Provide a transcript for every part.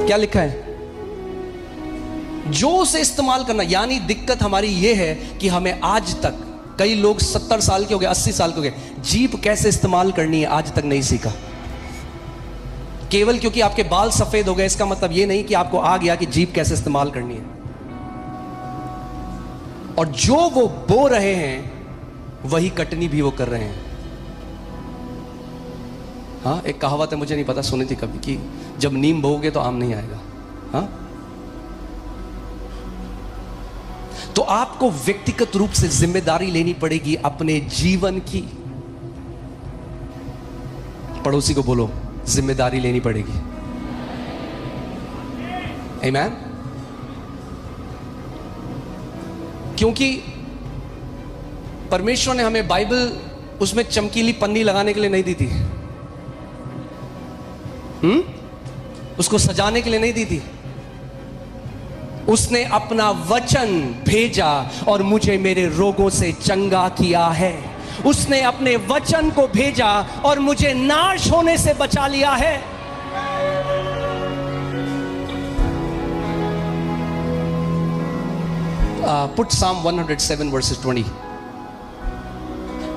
क्या लिखा है? जो से इस्तेमाल करना। यानी दिक्कत हमारी यह है कि हमें आज तक, कई लोग 70 साल के हो गए, 80 साल के हो गए, जीभ कैसे इस्तेमाल करनी है आज तक नहीं सीखा। केवल क्योंकि आपके बाल सफेद हो गए इसका मतलब यह नहीं कि आपको आ गया कि जीभ कैसे इस्तेमाल करनी है। और जो वो बो रहे हैं वही कटनी भी वो कर रहे हैं। हाँ, एक कहावत है, मुझे नहीं पता, सुनी थी कभी, कि जब नीम बोओगे तो आम नहीं आएगा। हाँ, तो आपको व्यक्तिगत रूप से जिम्मेदारी लेनी पड़ेगी अपने जीवन की। पड़ोसी को बोलो, जिम्मेदारी लेनी पड़ेगी। आमीन। क्योंकि परमेश्वर ने हमें बाइबल उसमें चमकीली पन्नी लगाने के लिए नहीं दी थी, उसको सजाने के लिए नहीं दी थी। उसने अपना वचन भेजा और मुझे मेरे रोगों से चंगा किया है। उसने अपने वचन को भेजा और मुझे नाश होने से बचा लिया है। Put Psalm 107 verses 20।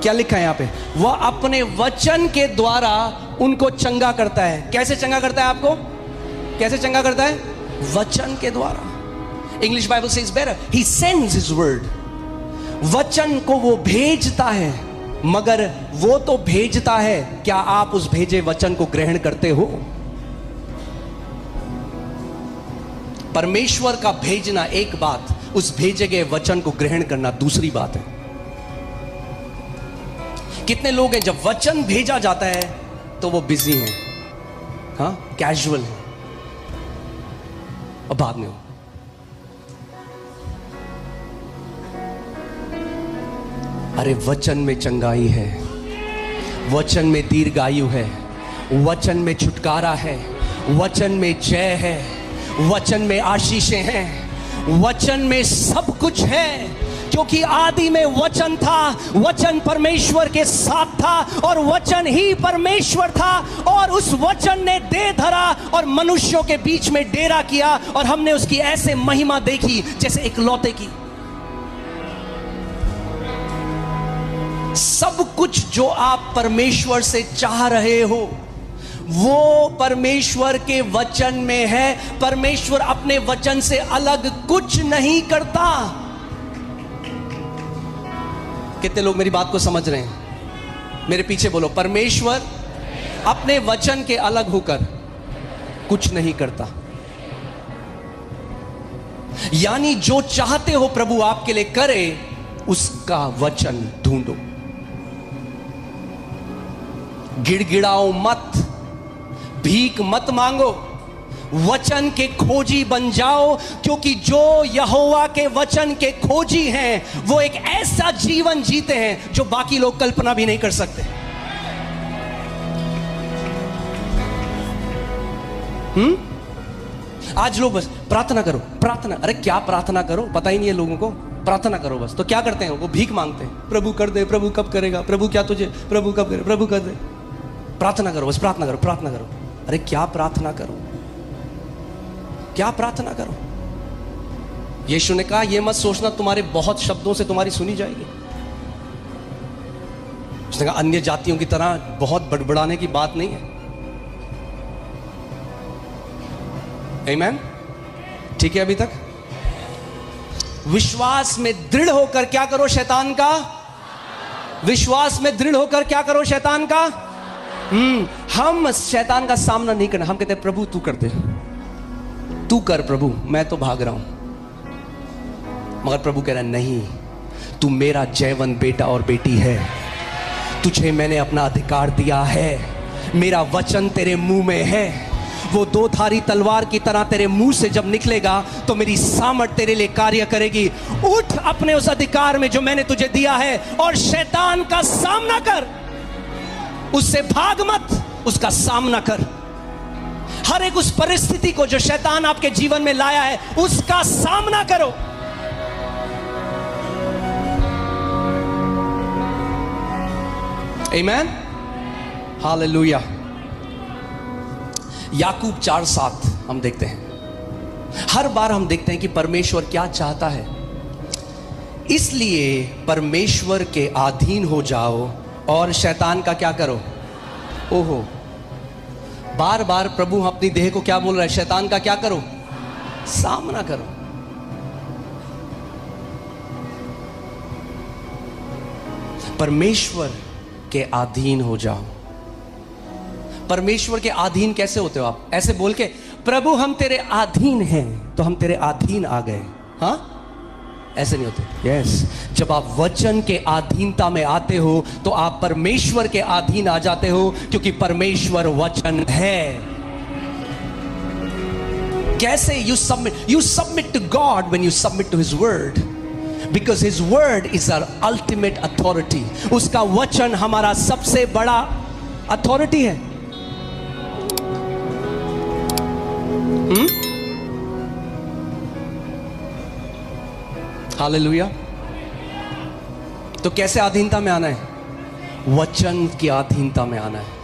क्या लिखा है यहां पे? वह अपने वचन के द्वारा उनको चंगा करता है। कैसे चंगा करता है आपको? कैसे चंगा करता है? वचन के द्वारा। English Bible says better, he sends his word. वचन को वो भेजता है, मगर वो तो भेजता है, क्या आप उस भेजे वचन को ग्रहण करते हो? परमेश्वर का भेजना एक बात, उस भेजे गए वचन को ग्रहण करना दूसरी बात है। कितने लोग हैं जब वचन भेजा जाता है तो वो बिजी हैं, हाँ, कैजुअल है, और बाद में हो। अरे वचन में चंगाई है, वचन में दीर्घायु है, वचन में छुटकारा है, वचन में जय है, वचन में आशीषें हैं, वचन में सब कुछ है। क्योंकि आदि में वचन था, वचन परमेश्वर के साथ था और वचन ही परमेश्वर था, और उस वचन ने देह धरा और मनुष्यों के बीच में डेरा किया, और हमने उसकी ऐसे महिमा देखी जैसे इकलौते की। सब कुछ जो आप परमेश्वर से चाह रहे हो वो परमेश्वर के वचन में है। परमेश्वर अपने वचन से अलग कुछ नहीं करता। कितने लोग मेरी बात को समझ रहे हैं? मेरे पीछे बोलो, परमेश्वर अपने वचन के अलग होकर कुछ नहीं करता। यानी जो चाहते हो प्रभु आपके लिए करे, उसका वचन ढूंढो। गिड़गिड़ाओ मत, भीख मत मांगो, वचन के खोजी बन जाओ। क्योंकि जो यहोवा के वचन के खोजी हैं वो एक ऐसा जीवन जीते हैं जो बाकी लोग कल्पना भी नहीं कर सकते। आज लोग बस प्रार्थना करो, प्रार्थना, अरे क्या प्रार्थना करो, पता ही नहीं है लोगों को। प्रार्थना करो बस, तो क्या करते हैं वो? भीख मांगते हैं, प्रभु कर दे, प्रभु कब करेगा, प्रभु क्या तुझे, प्रभु कब करे, प्रभु कर दे। प्रार्थना करो बस, प्रार्थना करो, प्रार्थना करो। अरे क्या प्रार्थना करो, क्या प्रार्थना करो? यीशु ने कहा, यह मत सोचना तुम्हारे बहुत शब्दों से तुम्हारी सुनी जाएगी। उसने कहा अन्य जातियों की तरह बहुत बड़बड़ाने की बात नहीं है। आमीन। ठीक है, अभी तक विश्वास में दृढ़ होकर क्या करो? शैतान का विश्वास में दृढ़ होकर क्या करो? शैतान का हम शैतान का सामना नहीं करना। हम कहते हैं प्रभु तू कर दे, तू कर प्रभु, मैं तो भाग रहा हूं। मगर प्रभु कह रहा है नहीं, तू मेरा जयवंत बेटा और बेटी है, तुझे मैंने अपना अधिकार दिया है, मेरा वचन तेरे मुंह में है। वो दो धारी तलवार की तरह तेरे मुंह से जब निकलेगा तो मेरी सामर्थ तेरे लिए कार्य करेगी। उठ अपने उस अधिकार में जो मैंने तुझे दिया है और शैतान का सामना कर। उससे भाग मत, उसका सामना कर। हर एक उस परिस्थिति को जो शैतान आपके जीवन में लाया है उसका सामना करो। आमीन, हालेलुया। याकूब 4:7 हम देखते हैं, हर बार हम देखते हैं कि परमेश्वर क्या चाहता है। इसलिए परमेश्वर के अधीन हो जाओ और शैतान का क्या करो। ओहो, बार बार प्रभु अपनी देह को क्या बोल रहा है, शैतान का क्या करो, सामना करो। परमेश्वर के अधीन हो जाओ। परमेश्वर के अधीन कैसे होते हो आप? ऐसे बोल के, प्रभु हम तेरे अधीन हैं, तो हम तेरे अधीन आ गए। हाँ, ऐसे नहीं होते। यस, जब आप वचन के अधीनता में आते हो तो आप परमेश्वर के अधीन आ जाते हो, क्योंकि परमेश्वर वचन है। कैसे? You submit to God when you submit to his word, because his word is our ultimate authority. उसका वचन हमारा सबसे बड़ा अथॉरिटी है। हालेलुया। तो कैसे अधीनता में आना है? वचन की अधीनता में आना है।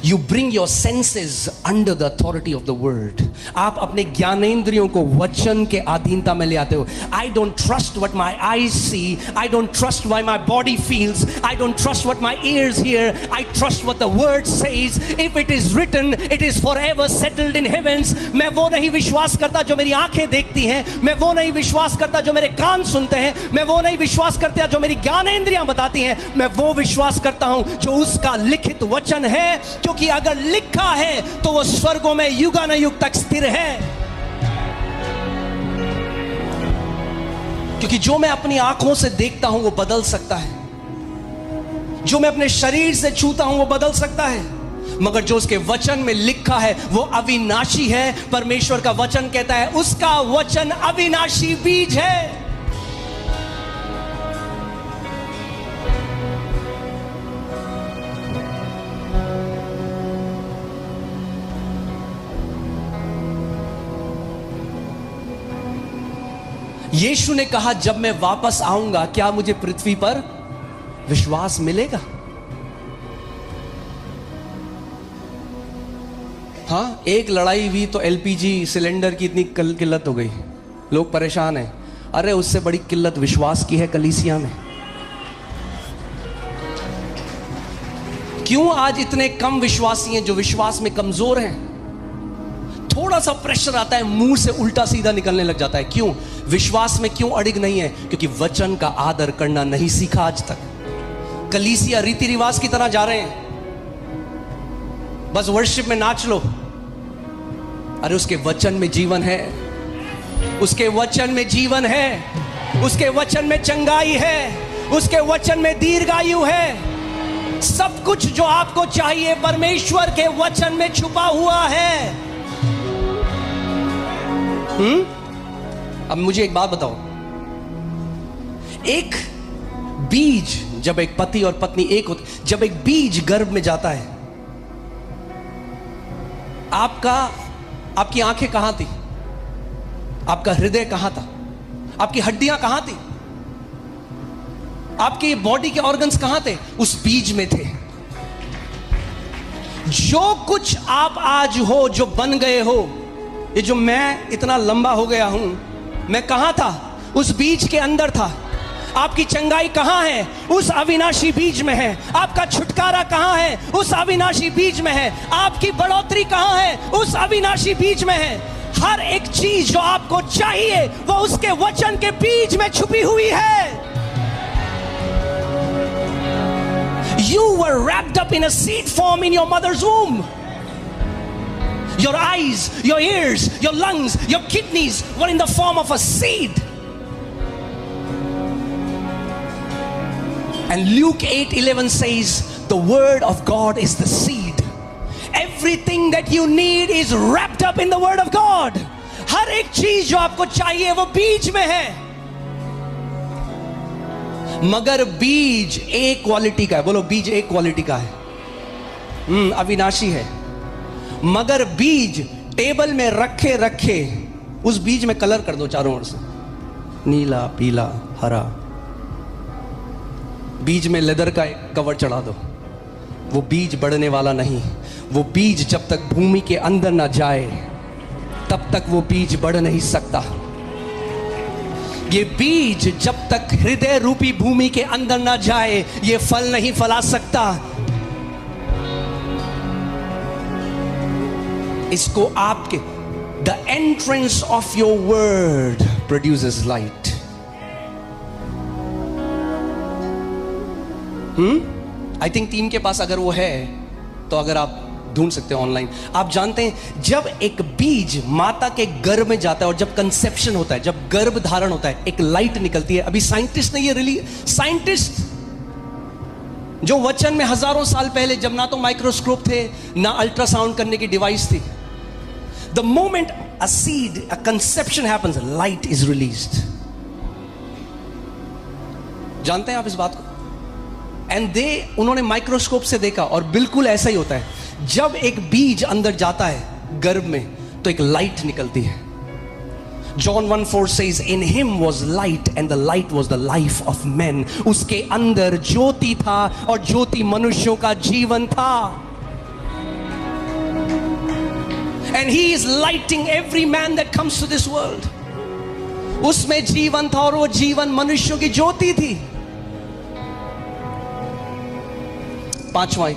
You bring your senses under the authority of the word. आप अपने ज्ञानेंद्रियों को वचन के अधीनता में ले आते हो। I don't trust what my eyes see. I don't trust what my body feels. I don't trust what my ears hear. I trust what the word says. If it is written, it is forever settled in heavens. मैं वो नहीं विश्वास करता जो मेरी आंखें देखती हैं, मैं वो नहीं विश्वास करता जो मेरे कान सुनते हैं, मैं वो नहीं विश्वास करता जो मेरी ज्ञानेंद्रियां बताती हैं, मैं वो विश्वास करता हूं जो उसका लिखित वचन है, क्योंकि अगर लिखा है तो वो स्वर्गों में युगानुयुग तक स्थिर है। क्योंकि जो मैं अपनी आंखों से देखता हूं वो बदल सकता है, जो मैं अपने शरीर से छूता हूं वो बदल सकता है, मगर जो उसके वचन में लिखा है वो अविनाशी है। परमेश्वर का वचन कहता है उसका वचन अविनाशी बीज है। यीशु ने कहा जब मैं वापस आऊंगा क्या मुझे पृथ्वी पर विश्वास मिलेगा? हाँ, एक लड़ाई हुई तो एलपीजी सिलेंडर की इतनी किल्लत हो गई, लोग परेशान हैं। अरे उससे बड़ी किल्लत विश्वास की है कलीसिया में। क्यों आज इतने कम विश्वासी हैं जो विश्वास में कमजोर हैं? थोड़ा सा प्रेशर आता है मुंह से उल्टा सीधा निकलने लग जाता है। क्यों? विश्वास में क्यों अड़िग नहीं है? क्योंकि वचन का आदर करना नहीं सीखा आज तक। कलीसिया रीति रिवाज की तरह जा रहे हैं, बस वर्शिप में नाच लो। अरे उसके वचन में जीवन है, उसके वचन में जीवन है, उसके वचन में चंगाई है, उसके वचन में दीर्घायु है। सब कुछ जो आपको चाहिए परमेश्वर के वचन में छुपा हुआ है। अब मुझे एक बात बताओ, एक बीज, जब एक पति और पत्नी एक होते, जब एक बीज गर्भ में जाता है, आपकी आंखें कहां थी? आपका हृदय कहां था? आपकी हड्डियां कहां थी? आपके बॉडी के ऑर्गन्स कहां थे? उस बीज में थे। जो कुछ आप आज हो, जो बन गए हो, ये जो मैं इतना लंबा हो गया हूं, मैं कहां था? उस बीज के अंदर था। आपकी चंगाई कहां है? उस अविनाशी बीज में है। आपका छुटकारा कहां है? उस अविनाशी बीज में है। आपकी बढ़ोतरी कहां है? उस अविनाशी बीज में है। हर एक चीज जो आपको चाहिए वो उसके वचन के बीज में छुपी हुई है। You were wrapped up in a seed form in your mother's womb. Your eyes, your ears, your lungs, your kidneys were in the form of a seed. And Luke 8:11 says, the word of God is the seed. Everything that you need is wrapped up in the word of God. हर एक चीज जो आपको चाहिए वो बीज में है। मगर बीज एक क्वालिटी का है। बोलो, बीज एक क्वालिटी का है, अविनाशी है। मगर बीज टेबल में रखे रखे उस बीज में कलर कर दो चारों ओर से, नीला, पीला, हरा। बीज में लेदर का एक कवर चढ़ा दो, वो बीज बढ़ने वाला नहीं। वो बीज जब तक भूमि के अंदर ना जाए तब तक वो बीज बढ़ नहीं सकता। ये बीज जब तक हृदय रूपी भूमि के अंदर ना जाए ये फल नहीं फला सकता। इसको आपके the entrance of your word produces light. I think team के पास अगर वो है तो अगर आप ढूंढ सकते हो ऑनलाइन। आप जानते हैं जब एक बीज माता के गर्भ में जाता है और जब कंसेप्शन होता है, जब गर्भ धारण होता है, एक लाइट निकलती है। अभी साइंटिस्ट ने ये साइंटिस्ट जो वचन में हजारों साल पहले, जब ना तो माइक्रोस्कोप थे ना अल्ट्रासाउंड करने की डिवाइस थी, the moment a seed, a conception happens, light is released. जानते हैं आप इस बात को? एंड उन्होंने माइक्रोस्कोप से देखा और बिल्कुल ऐसा ही होता है। जब एक बीज अंदर जाता है गर्भ में तो एक लाइट निकलती है। John 1:4 says, in him was light and the light was the life of men. उसके अंदर ज्योति था और ज्योति मनुष्यों का जीवन था। And he is lighting every man that comes to this world. उसमें जीवन था और वो जीवन मनुष्यों की ज्योति थी। पांचवा,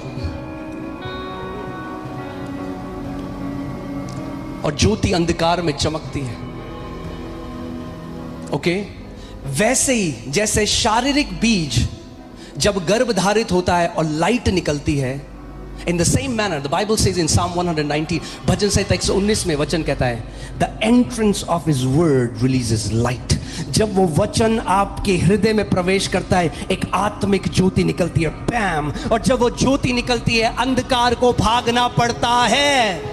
और ज्योति अंधकार में चमकती है। ओके, वैसे ही जैसे शारीरिक बीज जब गर्भ धारित होता है और लाइट निकलती है, in the same manner the Bible says in Psalm 190, भजन संहिता 119 में वचन कहता है, the entrance of his word releases light. जब वो वचन आपके हृदय में प्रवेश करता है एक आत्मिक ज्योति निकलती है, पैम। और जब वो ज्योति निकलती है अंधकार को भागना पड़ता है।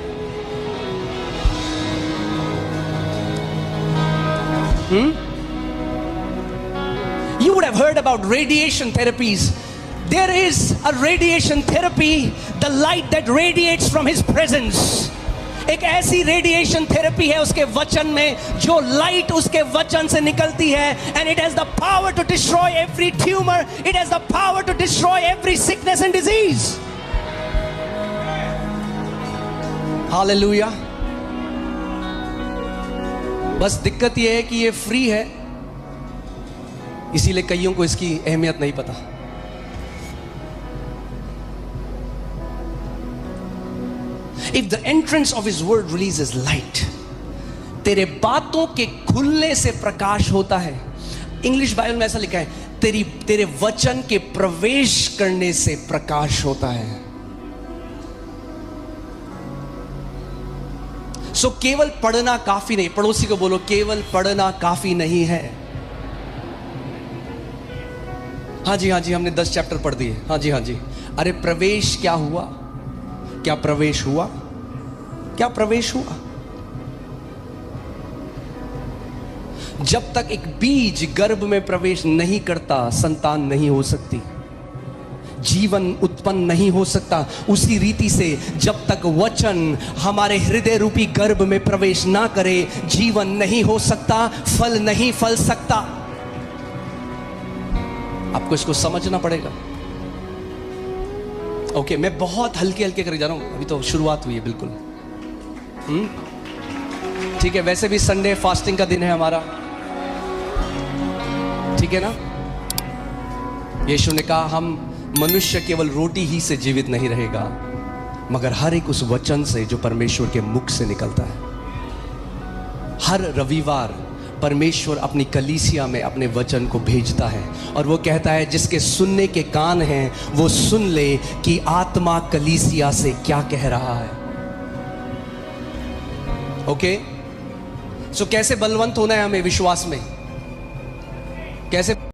You would have heard about radiation therapies. There is a radiation therapy, the light that radiates from his presence. एक ऐसी रेडिएशन थेरेपी है उसके वचन में, जो लाइट उसके वचन से निकलती है, and it has the power to destroy every tumor, it has the power to destroy every sickness and disease. Hallelujah. बस दिक्कत यह है कि ये फ्री है, इसीलिए कईयों को इसकी अहमियत नहीं पता। If the entrance of his word releases light, तेरे बातों के खुलने से प्रकाश होता है। इंग्लिश बाइबल में ऐसा लिखा है, तेरे वचन के प्रवेश करने से प्रकाश होता है। सो केवल पढ़ना काफी नहीं। पड़ोसी को बोलो, केवल पढ़ना काफी नहीं है। हाँ जी हमने 10 चैप्टर पढ़ दिए। हाँ जी। अरे प्रवेश क्या हुआ? क्या प्रवेश हुआ? क्या प्रवेश हुआ? जब तक एक बीज गर्भ में प्रवेश नहीं करता, संतान नहीं हो सकती, जीवन उत्पन्न नहीं हो सकता। उसी रीति से जब तक वचन हमारे हृदय रूपी गर्भ में प्रवेश ना करे, जीवन नहीं हो सकता, फल नहीं फल सकता। आपको इसको समझना पड़ेगा। ओके, मैं बहुत हल्के कर जा रहा हूं, अभी तो शुरुआत हुई है बिल्कुल। ठीक है, वैसे भी संडे फास्टिंग का दिन है हमारा, ठीक है ना? यीशु ने कहा, हम मनुष्य केवल रोटी ही से जीवित नहीं रहेगा, मगर हर एक उस वचन से जो परमेश्वर के मुख से निकलता है। हर रविवार परमेश्वर अपनी कलीसिया में अपने वचन को भेजता है और वो कहता है, जिसके सुनने के कान हैं वो सुन ले कि आत्मा कलीसिया से क्या कह रहा है। ओके, सो कैसे बलवंत होना है हमें विश्वास में? कैसे